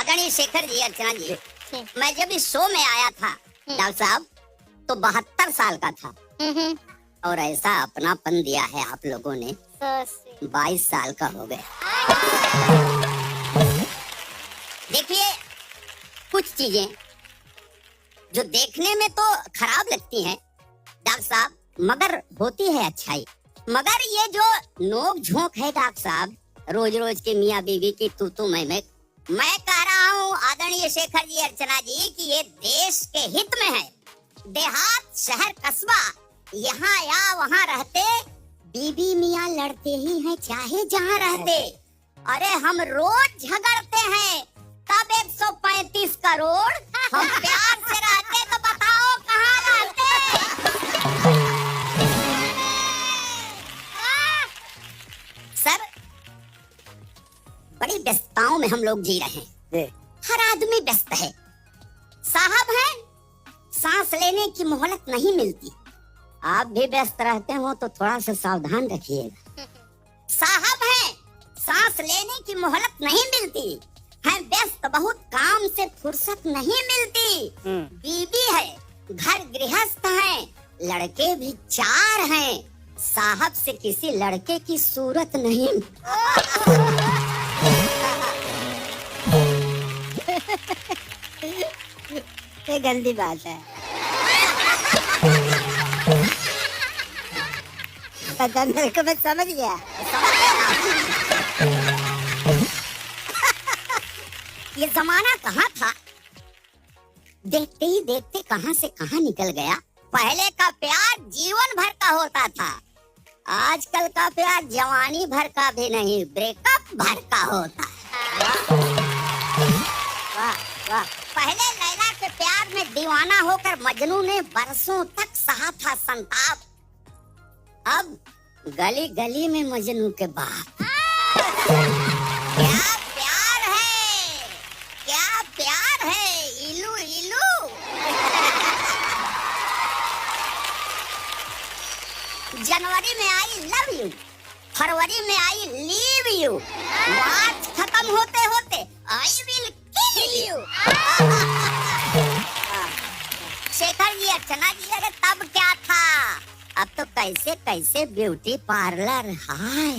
आदरणीय शेखर जी, अर्चना जी, मैं जब इस शो में आया था डॉक्टर साहब तो 72 साल का था और ऐसा अपनापन दिया है आप लोगों ने, 22 साल का हो गया। देखिए कुछ चीजें जो देखने में तो खराब लगती हैं डॉक्टर साहब, मगर होती है अच्छाई। मगर ये जो नोक झोंक है डॉक्टर साहब, रोज रोज के मियाँ बीवी की तू मैं कह रहा हूँ आदरणीय शेखर जी, अर्चना जी, कि ये देश के हित में है। देहात, शहर, कस्बा, यहाँ या वहाँ रहते बीबी मियाँ लड़ते ही हैं, चाहे जहाँ रहते। अरे हम रोज झगड़ते हैं, तब 135 करोड़ हम प्यार से रहते, तो बताओ कहाँ रहते। सर, बड़ी व्यस्तताओं में हम लोग जी रहे हैं, हर आदमी व्यस्त है। साहब हैं, सांस लेने की मोहलत नहीं मिलती। आप भी व्यस्त रहते हो तो थोड़ा सा सावधान रखिएगा। साहब हैं, सांस लेने की मोहलत नहीं मिलती, हैं व्यस्त बहुत, काम से फुर्सत नहीं मिलती। बीवी है, घर गृहस्थ है, लड़के भी 4 हैं, साहब से किसी लड़के की सूरत नहीं। ये गंदी बात है। मेरे को मैं समझ गया। ये जमाना कहाँ था, देखते ही देखते कहाँ से कहाँ निकल गया। पहले का प्यार जीवन भर का होता था, आजकल का प्यार जवानी भर का भी नहीं, ब्रेकअप भर का होता है। वाह वाह। पहले लैला के प्यार में दीवाना होकर मजनू ने बरसों तक सहा था संताप, अब गली गली में मजनू के बाप। क्या प्यार है, क्या प्यार है, इलू इलू। जनवरी में आई लव यू, फरवरी में आई लीव यू, मार्च खत्म होते होते I will kill you. Shekhar ji, Archana ji, अरे तब क्या था, अब तो कैसे कैसे ब्यूटी पार्लर। हाय,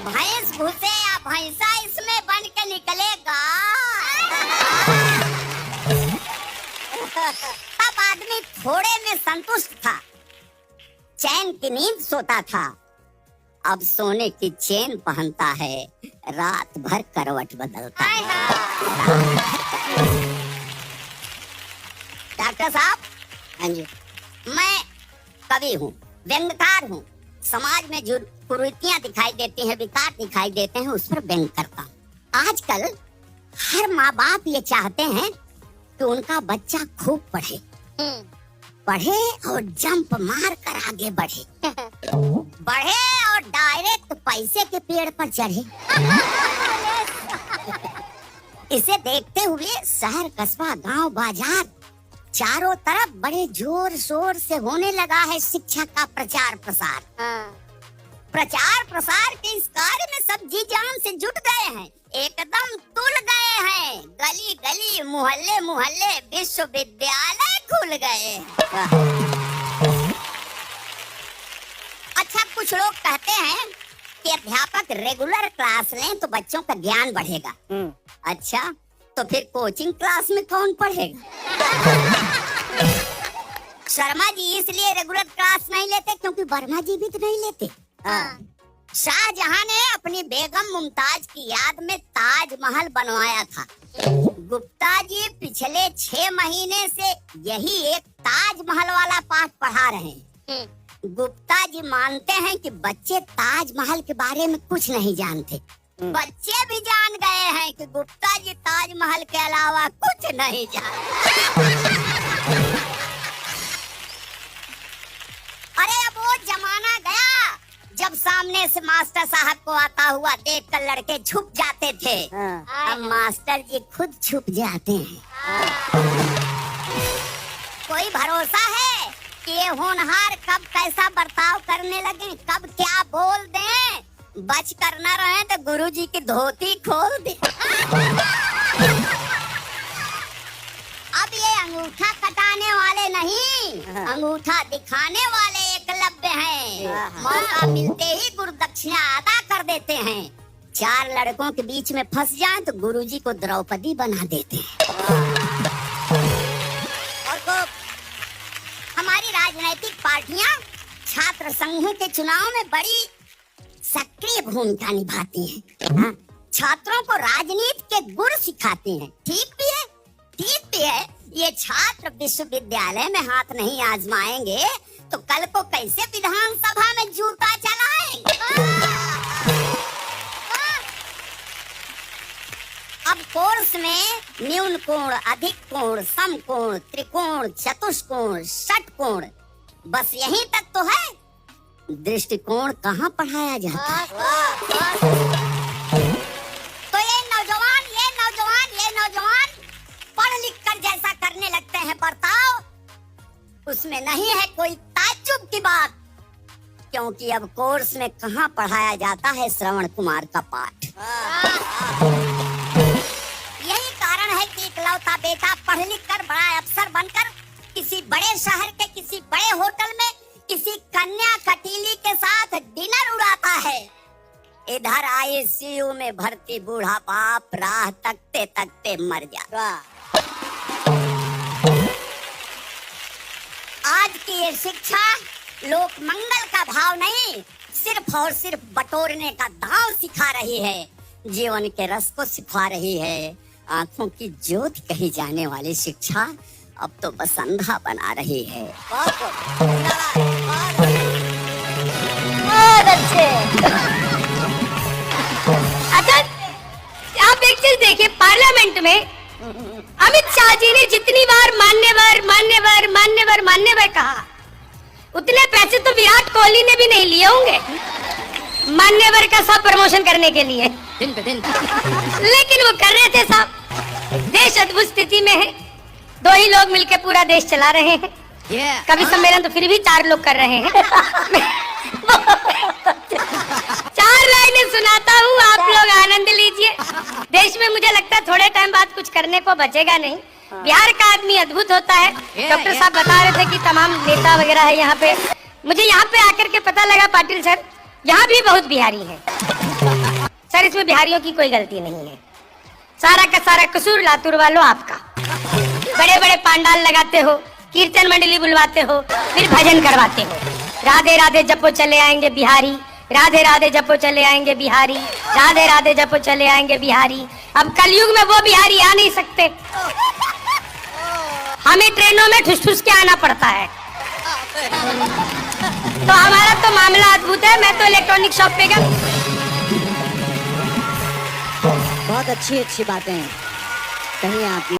भैंस घुसे या भैंसा इसमें बन के निकलेगा। तब आदमी थोड़े में संतुष्ट था, चैन की नींद सोता था, अब सोने की चेन पहनता है, रात भर करवट बदलता है। डॉक्टर साहब, हाँ जी, मैं कवि हूँ, व्यंग्यकार हूँ। समाज में जो कुरीतियां दिखाई देती हैं, विकार दिखाई देते हैं, उस पर व्यंग करता हूँ। आजकल हर माँ बाप ये चाहते हैं कि उनका बच्चा खूब पढ़े, पढ़े और जंप मार कर आगे बढ़े, बढ़े और डायरेक्ट पैसे के पेड़ पर चढ़े। इसे देखते हुए शहर, कस्बा, गांव, बाजार, चारों तरफ बड़े जोर शोर से होने लगा है शिक्षा का प्रचार प्रसार। प्रचार प्रसार के इस कार्य में सब जी जान से जुट गए हैं, एकदम तुल गए हैं। गली गली, मोहल्ले मोहल्ले, विश्वविद्यालय खुल गए। अच्छा, कुछ लोग कहते हैं कि अध्यापक रेगुलर क्लास लें तो बच्चों का ज्ञान बढ़ेगा। अच्छा, तो फिर कोचिंग क्लास में कौन पढ़ेगा? शर्मा जी इसलिए रेगुलर क्लास नहीं लेते क्योंकि वर्मा जी भी तो नहीं लेते। शाहजहां ने अपनी बेगम मुमताज की याद में ताजमहल बनवाया था। गुप्ता जी पिछले 6 महीने से यही एक ताजमहल वाला पाठ पढ़ा रहे हैं। गुप्ता जी मानते हैं कि बच्चे ताजमहल के बारे में कुछ नहीं जानते। बच्चे भी जान गए हैं कि गुप्ता जी ताजमहल के अलावा कुछ नहीं जानते। अरे अब वो जमाना गया जब सामने से मास्टर साहब को आता हुआ देखकर लड़के छुप जाते थे। अब मास्टर जी खुद छुप जाते हैं। कोई भरोसा है कि ये होनहार कब कैसा बर्ताव करने लगे, कब क्या बोल दें। बच कर न रहे तो गुरुजी की धोती खोल दे। अंगूठा दिखाने वाले एकलव्य हैं। मौका मिलते ही गुरु दक्षिणा अदा कर देते हैं। 4 लड़कों के बीच में फंस जाए तो गुरुजी को द्रौपदी बना देते हैं। और को हमारी राजनीतिक पार्टियां छात्र संघों के चुनाव में बड़ी सक्रिय भूमिका निभाती हैं। छात्रों को राजनीति के गुर सिखाती हैं। ठीक भी है, ठीक भी है। ये छात्र विश्वविद्यालय में हाथ नहीं आजमाएंगे तो कल को कैसे विधानसभा में जूता चलाएंगे। अब कोर्स में न्यून कोण, अधिक कोण, समकोण, त्रिकोण, चतुष्कोण, षटकोण, बस यहीं तक तो है। दृष्टिकोण कहाँ पढ़ाया जाता है। तो ये नौजवान पढ़ लिख कर जैसा करने लगते हैं बर्ताव, उसमें नहीं है कोई ताज्जुब की बात, क्योंकि अब कोर्स में कहाँ पढ़ाया जाता है श्रवण कुमार का पाठ। यही कारण है कि इकलौता बेटा पढ़ लिख कर बड़ा अफसर बनकर किसी बड़े शहर के किसी बड़े होटल में किसी कन्या कटीली के साथ डिनर उड़ाता है। इधर आईसीयू में भर्ती बूढ़ा बाप राह तकते तकते मर जाता। आज की ये शिक्षा लोक मंगल का भाव नहीं, सिर्फ और सिर्फ बटोरने का दांव सिखा रही है। जीवन के रस को सिखा रही है। आंखों की ज्योति कही जाने वाली शिक्षा अब तो बस अंधा बना रही है। बहुत अच्छे। अच्छा, आप एक चीज देखिए, पार्लियामेंट में अमित शाह जी ने जितनी बार मान्यवर मान्यवर मान्यवर मान्यवर कहा, उतने पैसे तो विराट कोहली ने भी नहीं लिए होंगे मान्यवर का सब प्रमोशन करने के लिए। लेकिन वो कर रहे थे साहब। देश अद्भुत स्थिति में है, 2 ही लोग मिलकर पूरा देश चला रहे हैं। कभी सम्मेलन तो फिर भी 4 लोग कर रहे हैं। 4 लाइनें सुनाता हूँ, आप लोग आनंद लीजिए। देश में मुझे लगता है थोड़े टाइम बाद कुछ करने को बचेगा नहीं। बिहार का आदमी अद्भुत होता है। डॉक्टर साहब बता रहे थे कि तमाम नेता वगैरह है यहाँ पे। मुझे यहाँ पे आकर के पता लगा पाटिल सर, यहाँ भी बहुत बिहारी है। सर, इसमें बिहारियों की कोई गलती नहीं है। सारा का सारा कसूर लातूर वालों आपका। बड़े बड़े पांडाल लगाते हो, कीर्तन मंडली बुलवाते हो, फिर भजन करवाते हो। राधे राधे जपो चले आएंगे बिहारी, राधे राधे जपो चले आएंगे बिहारी, राधे राधे जपो चले आएंगे बिहारी। अब कलयुग में वो बिहारी आ नहीं सकते, हमें ट्रेनों में ठुस ठुस के आना पड़ता है। तो हमारा तो मामला अद्भुत है। मैं तो इलेक्ट्रॉनिक शॉप पे गया। बहुत अच्छी अच्छी बातें हैं कहीं आप।